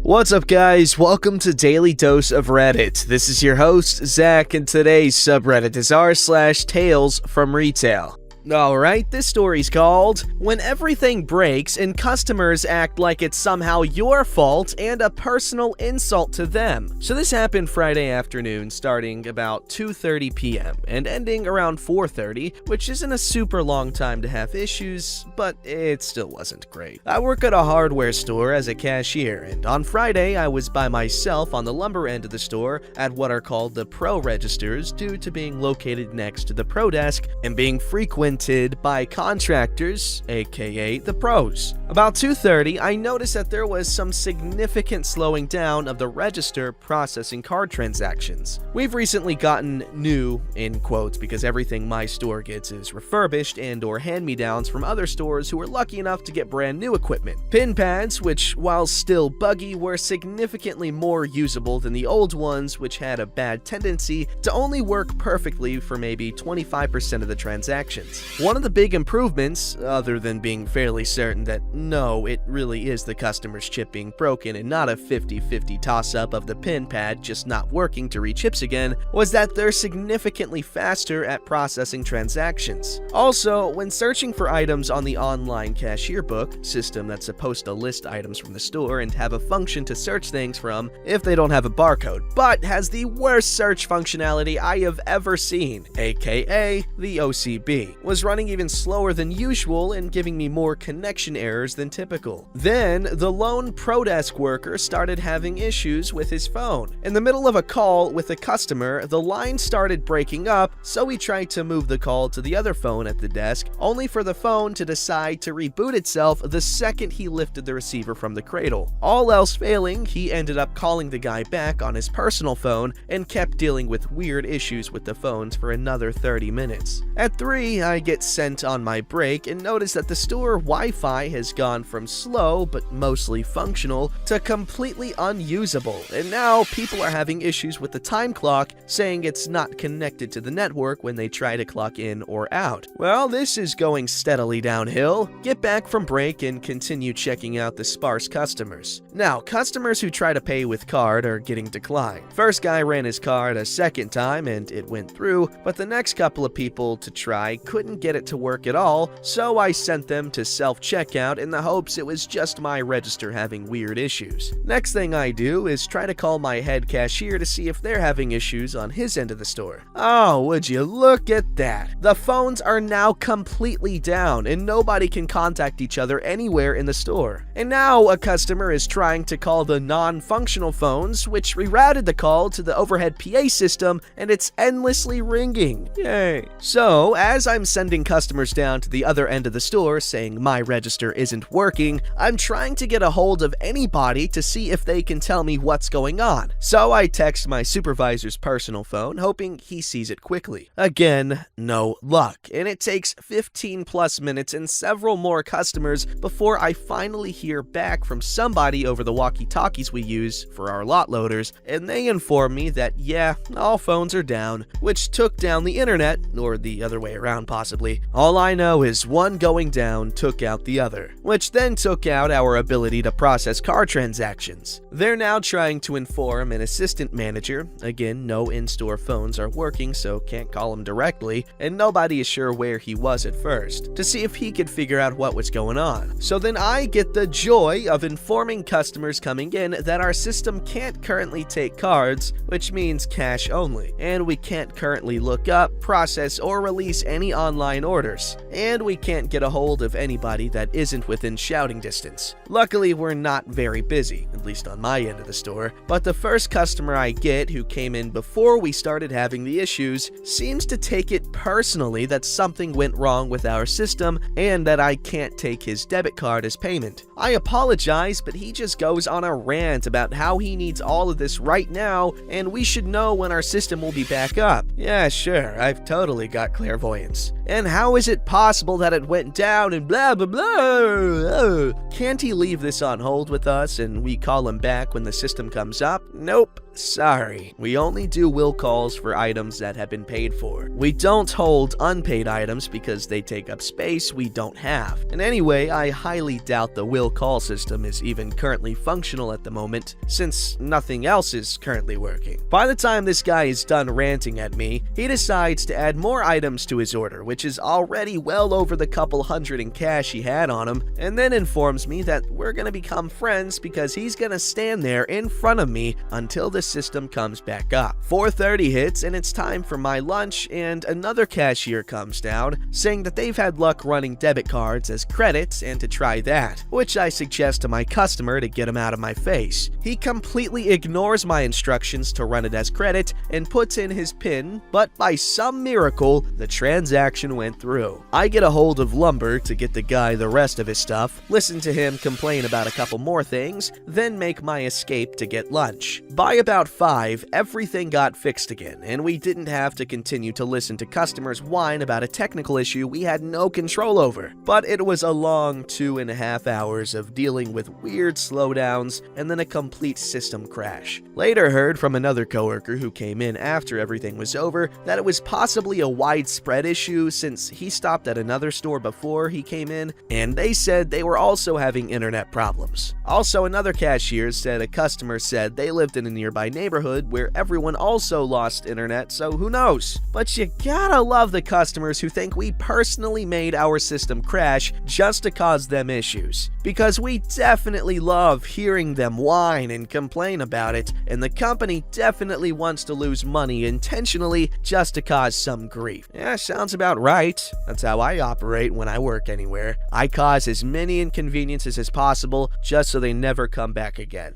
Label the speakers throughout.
Speaker 1: What's up, guys? Welcome to Daily Dose of Reddit. This is your host, Zach, and today's subreddit is r/TalesFromRetail. Alright, this story's called When Everything Breaks and Customers Act Like It's Somehow Your Fault and a Personal Insult to Them. So this happened Friday afternoon, starting about 2:30 p.m. and ending around 4:30, which isn't a super long time to have issues, but it still wasn't great. I work at a hardware store as a cashier, and on Friday I was by myself on the lumber end of the store at what are called the Pro registers due to being located next to the Pro desk and being frequented by contractors, aka the pros. About 2:30, I noticed that there was some significant slowing down of the register processing card transactions. We've recently gotten new, in quotes, because everything my store gets is refurbished and or hand-me-downs from other stores who were lucky enough to get brand new equipment. Pin pads, which while still buggy, were significantly more usable than the old ones, which had a bad tendency to only work perfectly for maybe 25% of the transactions. One of the big improvements, other than being fairly certain that no, it really is the customer's chip being broken and not a 50-50 toss-up of the pin pad just not working to read chips again, was that they're significantly faster at processing transactions. Also, when searching for items on the online cashier book, system that's supposed to list items from the store and have a function to search things from if they don't have a barcode, but has the worst search functionality I have ever seen, aka the OCB, was running even slower than usual and giving me more connection errors than typical. Then, the lone Pro desk worker started having issues with his phone. In the middle of a call with a customer, the line started breaking up, so he tried to move the call to the other phone at the desk, only for the phone to decide to reboot itself the second he lifted the receiver from the cradle. All else failing, he ended up calling the guy back on his personal phone and kept dealing with weird issues with the phones for another 30 minutes. At 3, I get sent on my break and notice that the store Wi-Fi has gone from slow but mostly functional to completely unusable, and now people are having issues with the time clock, saying it's not connected to the network when they try to clock in or out. Well, this is going steadily downhill. Get back from break and continue checking out the sparse customers. Now, customers who try to pay with card are getting declined. First guy ran his card a second time and it went through, but the next couple of people to try couldn't get it to work at all, so I sent them to self-checkout in the hopes it was just my register having weird issues. Next thing I do is try to call my head cashier to see if they're having issues on his end of the store. Oh, would you look at that? The phones are now completely down and nobody can contact each other anywhere in the store. And now a customer is trying to call the non-functional phones, which rerouted the call to the overhead PA system, and it's endlessly ringing. Yay. So, as I'm sending customers down to the other end of the store saying my register isn't working, I'm trying to get a hold of anybody to see if they can tell me what's going on. So I text my supervisor's personal phone, hoping he sees it quickly. Again, no luck, and it takes 15 plus minutes and several more customers before I finally hear back from somebody over the walkie-talkies we use for our lot loaders, and they inform me that yeah, all phones are down, which took down the internet, or the other way around possibly. All I know is one going down took out the other, which then took out our ability to process card transactions. They're now trying to inform an assistant manager, again no in-store phones are working so can't call him directly, and nobody is sure where he was at first, to see if he could figure out what was going on. So then I get the joy of informing customers coming in that our system can't currently take cards, which means cash only, and we can't currently look up, process, or release any online orders, and we can't get a hold of anybody that isn't within shouting distance. Luckily, we're not very busy, at least on my end of the store, but the first customer I get who came in before we started having the issues seems to take it personally that something went wrong with our system and that I can't take his debit card as payment. I apologize, but he just goes on a rant about how he needs all of this right now and we should know when our system will be back up. Yeah, sure, I've totally got clairvoyance. And how is it possible that it went down and blah blah blah? Can't he leave this on hold with us and we call him back when the system comes up? Nope. Sorry, we only do will calls for items that have been paid for. We don't hold unpaid items because they take up space we don't have. And anyway, I highly doubt the will call system is even currently functional at the moment, since nothing else is currently working. By the time this guy is done ranting at me, he decides to add more items to his order, which is already well over the couple hundred in cash he had on him, and then informs me that we're gonna become friends because he's gonna stand there in front of me until the system comes back up. 4:30 hits and it's time for my lunch, and another cashier comes down saying that they've had luck running debit cards as credits and to try that, which I suggest to my customer to get him out of my face. He completely ignores my instructions to run it as credit and puts in his PIN, but by some miracle, the transaction went through. I get a hold of Lumber to get the guy the rest of his stuff, listen to him complain about a couple more things, then make my escape to get lunch. By about 5, everything got fixed again, and we didn't have to continue to listen to customers whine about a technical issue we had no control over. But it was a long 2.5 hours of dealing with weird slowdowns and then a complete system crash. Later heard from another coworker who came in after everything was over that it was possibly a widespread issue since he stopped at another store before he came in, and they said they were also having internet problems. Also, another cashier said a customer said they lived in a nearby neighborhood where everyone also lost internet, so who knows? But you gotta love the customers who think we personally made our system crash just to cause them issues. Because we definitely love hearing them whine and complain about it, and the company definitely wants to lose money intentionally just to cause some grief. Yeah, sounds about right. That's how I operate when I work anywhere. I cause as many inconveniences as possible just so they never come back again.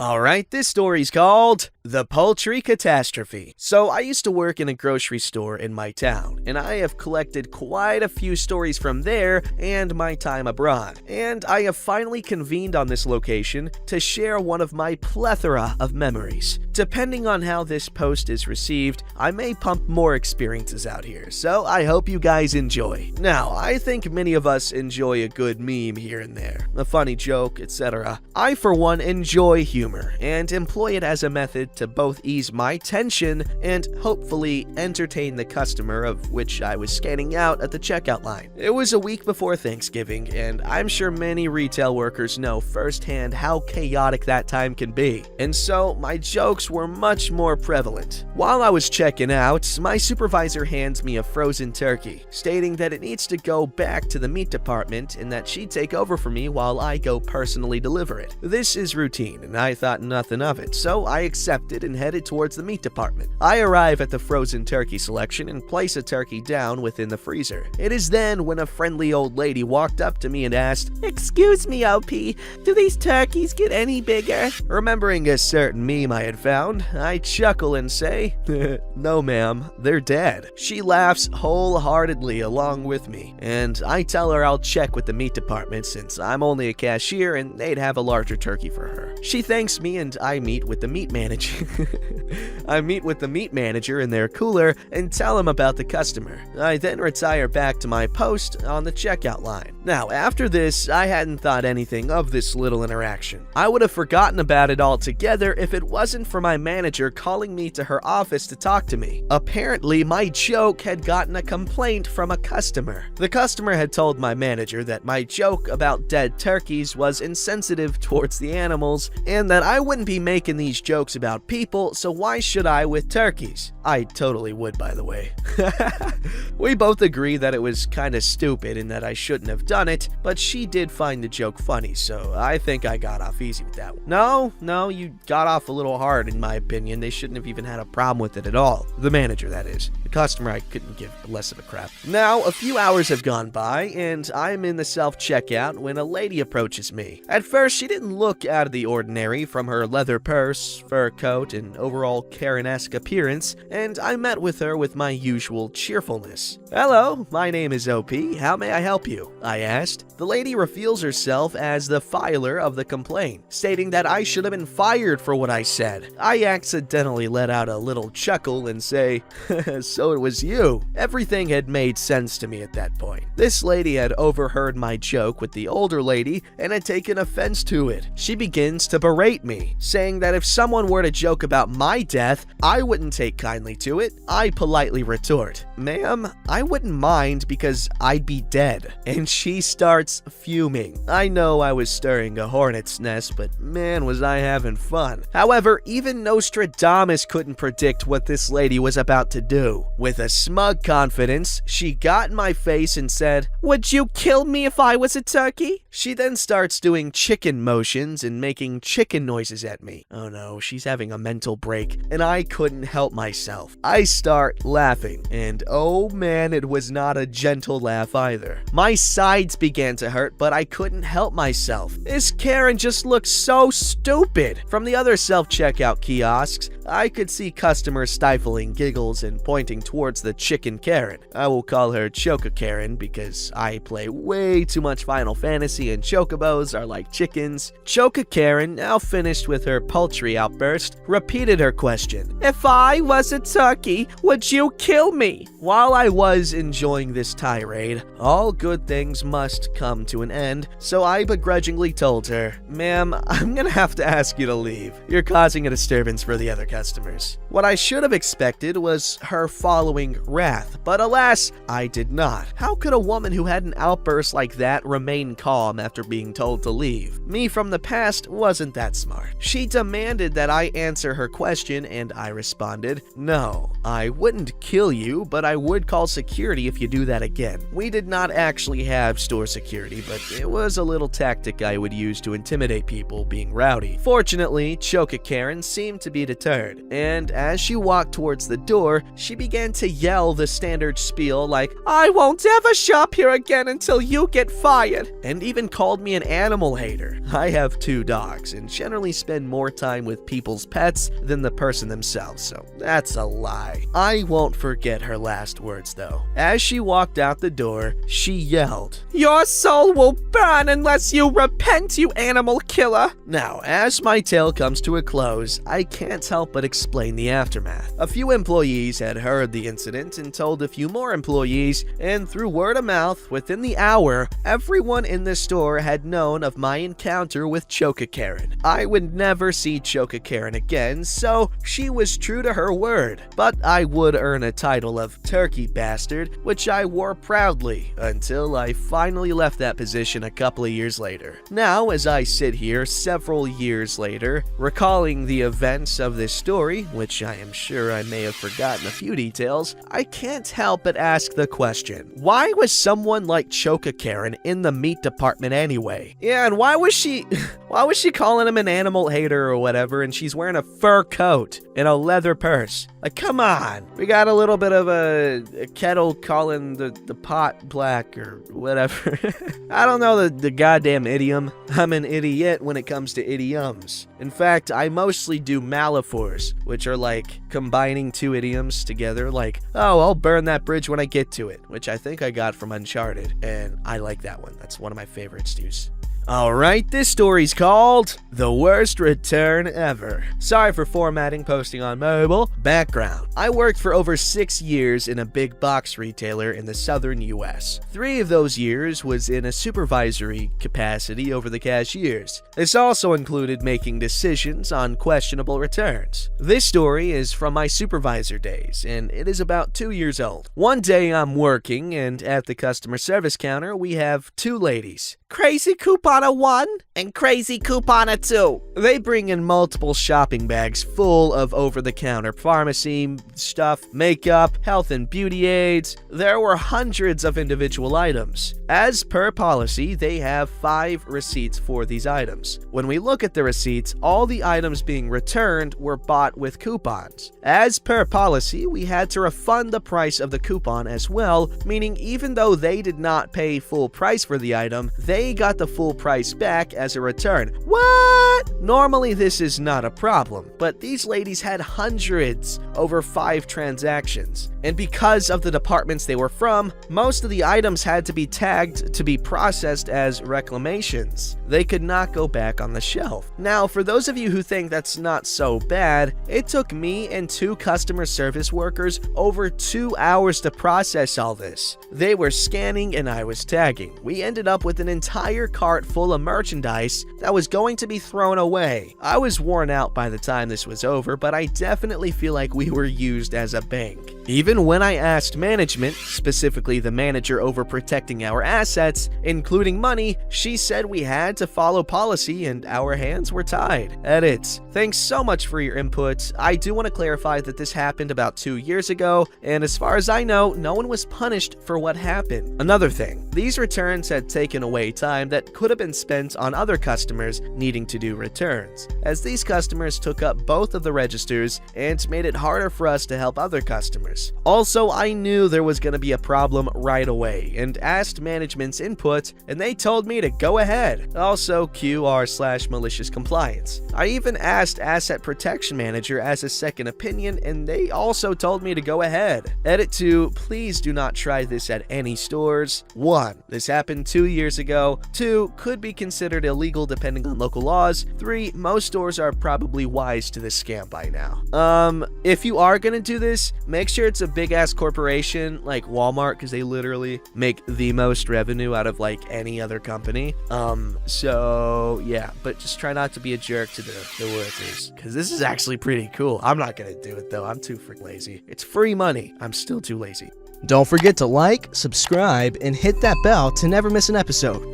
Speaker 1: Alright, this story's called The Poultry Catastrophe. So I used to work in a grocery store in my town, and I have collected quite a few stories from there and my time abroad. And I have finally convened on this location to share one of my plethora of memories. Depending on how this post is received, I may pump more experiences out here, so I hope you guys enjoy. Now, I think many of us enjoy a good meme here and there, a funny joke, etc. I, for one, enjoy humor and employ it as a method to both ease my tension and hopefully entertain the customer of which I was scanning out at the checkout line. It was a week before Thanksgiving, and I'm sure many retail workers know firsthand how chaotic that time can be, and so my jokes were much more prevalent. While I was checking out, my supervisor hands me a frozen turkey, stating that it needs to go back to the meat department and that she'd take over for me while I go personally deliver it. This is routine, and I thought nothing of it, so I accepted and headed towards the meat department. I arrive at the frozen turkey selection and place a turkey down within the freezer. It is then when a friendly old lady walked up to me and asked, "Excuse me, OP, do these turkeys get any bigger?" Remembering a certain meme I had found, I chuckle and say, "No ma'am, they're dead." She laughs wholeheartedly along with me, and I tell her I'll check with the meat department since I'm only a cashier and they'd have a larger turkey for her. She thanks me and I meet with the meat manager. I meet with the meat manager in their cooler and tell him about the customer. I then retire back to my post on the checkout line. Now, after this, I hadn't thought anything of this little interaction. I would have forgotten about it altogether if it wasn't for my manager calling me to her office to talk to me. Apparently, my joke had gotten a complaint from a customer. The customer had told my manager that my joke about dead turkeys was insensitive towards the animals and that I wouldn't be making these jokes about people, so why should I with turkeys? I totally would, by the way. We both agree that it was kinda stupid and that I shouldn't have done it, but she did find the joke funny, so I think I got off easy with that one. No, you got off a little hard in my opinion. They shouldn't have even had a problem with it at all. The manager, that is. The customer, I couldn't give less of a crap. Now, a few hours have gone by, and I'm in the self-checkout when a lady approaches me. At first, she didn't look out of the ordinary from her leather purse, fur coat, and overall Karen-esque appearance, and I met with her with my usual cheerfulness. "Hello, my name is OP. How may I help you?" I asked. The lady reveals herself as the filer of the complaint, stating that I should have been fired for what I said. I accidentally let out a little chuckle and say, "So it was you." Everything had made sense to me at that point. This lady had overheard my joke with the older lady and had taken offense to it. She begins to berate me, saying that if someone were to joke about my death, I wouldn't take kindly to it. I politely retort, "Ma'am, I wouldn't mind because I'd be dead." And she starts fuming. I know I was stirring a hornet's nest, but man, was I having fun. However, even Nostradamus couldn't predict what this lady was about to do. With a smug confidence, she got in my face and said, "Would you kill me if I was a turkey?" She then starts doing chicken motions and making chicken noises at me. Oh no, she's having a mental break, and I couldn't help myself. I start laughing, and oh man, it was not a gentle laugh either. My sides began to hurt, but I couldn't help myself. This Karen just looked so stupid. From the other self-checkout kiosks, I could see customers stifling giggles and pointing towards the chicken Karen. I will call her Choca Karen because I play way too much Final Fantasy and chocobos are like chickens. Choca Karen, now finished with her poultry outburst, repeated her question. "If I was a turkey, would you kill me?" While I was enjoying this tirade, all good things must come to an end, so I begrudgingly told her, "Ma'am, I'm gonna have to ask you to leave. You're causing a disturbance for the other customers." What I should have expected was her following wrath, but alas, I did not. How could a woman who had an outburst like that remain calm after being told to leave? Me from the past wasn't that smart. She demanded that I answer her question, and I responded, "No, I wouldn't kill you, but I would call security if you do that again." We did not actually have store security, but it was a little tactic I would use to intimidate people being rowdy. Fortunately, Choca Karen seemed to be deterred, and as she walked towards the door, she began to yell the standard spiel like, "I won't ever shop here again until you get fired," and even called me an animal hater. I have 2 dogs and generally spend more time with people's pets than the person themselves, so that's a lie. I won't forget her last words though. As she walked out the door, she yelled, "Your soul will burn unless you repent, you animal killer." Now, as my tale comes to a close, I can't help but explain the aftermath. A few employees had heard the incident and told a few more employees, and through word of mouth, within the hour, everyone in the store had known of my encounter with Choca Karen. I would never see Choca Karen again, so she was true to her word. But I would earn a title of Turkey Bastard, which I wore proudly until I finally left that position a couple of years later. Now, as I sit here several years later, recalling the events of this story, which I am sure I may have forgotten a few details, I can't help but ask the question, why was someone like Choca Karen in the meat department anyway? Yeah, and why was she calling him an animal hater or whatever, and she's wearing a fur coat and a leather purse? Like, come on. We got a little bit of a kettle calling the pot black or whatever. I don't know the goddamn idiom. I'm an idiot when it comes to idioms. In fact, I mostly do malaphors, which are like combining 2 idioms together, like, "Oh, I'll burn that bridge when I get to it," which I think I got from Uncharted, and I like that one. That's one of my favorites, dudes. Alright, this story's called The Worst Return Ever. Sorry for formatting posting on mobile. Background. I worked for over 6 years in a big box retailer in the southern US. 3 of those years was in a supervisory capacity over the cashiers. This also included making decisions on questionable returns. This story is from my supervisor days, and it is about 2 years old. One day I'm working, and at the customer service counter we have 2 ladies. Crazy Couponer 1 and Crazy Couponer 2. They bring in multiple shopping bags full of over-the-counter pharmacy stuff, makeup, health and beauty aids. There were hundreds of individual items. As per policy, they have 5 receipts for these items. When we look at the receipts, all the items being returned were bought with coupons. As per policy, we had to refund the price of the coupon as well, meaning even though they did not pay full price for the item, they got the full price back as a return. What? Normally this is not a problem, but these ladies had hundreds over 5 transactions. And because of the departments they were from, most of the items had to be tagged to be processed as reclamations. They could not go back on the shelf. Now, for those of you who think that's not so bad, it took me and 2 customer service workers over 2 hours to process all this. They were scanning and I was tagging. We ended up with an entire cart full of merchandise that was going to be thrown away. I was worn out by the time this was over, but I definitely feel like we were used as a bank. Even when I asked management, specifically the manager over protecting our assets, including money, she said we had to follow policy and our hands were tied. Edits. Thanks so much for your input. I do want to clarify that this happened about 2 years ago, and as far as I know, no one was punished for what happened. Another thing, these returns had taken away time that could have been spent on other customers needing to do returns, as these customers took up both of the registers and made it harder for us to help other customers. Also, I knew there was going to be a problem right away and asked management's input, and they told me to go ahead. Also, QR/malicious compliance. I even asked Asset Protection Manager as a second opinion, and they also told me to go ahead. Edit 2, please do not try this at any stores. 1. This happened 2 years ago. 2. Could be considered illegal depending on local laws. 3. Most stores are probably wise to this scam by now. If you are gonna do this, make sure it's a big-ass corporation like Walmart, because they literally make the most revenue out of like any other company. So yeah, but just try not to be a jerk to the workers, because this is actually pretty cool. I'm not gonna do it though. I'm too freaking lazy. It's free money. I'm still too lazy.
Speaker 2: Don't forget to like, subscribe, and hit that bell to never miss an episode.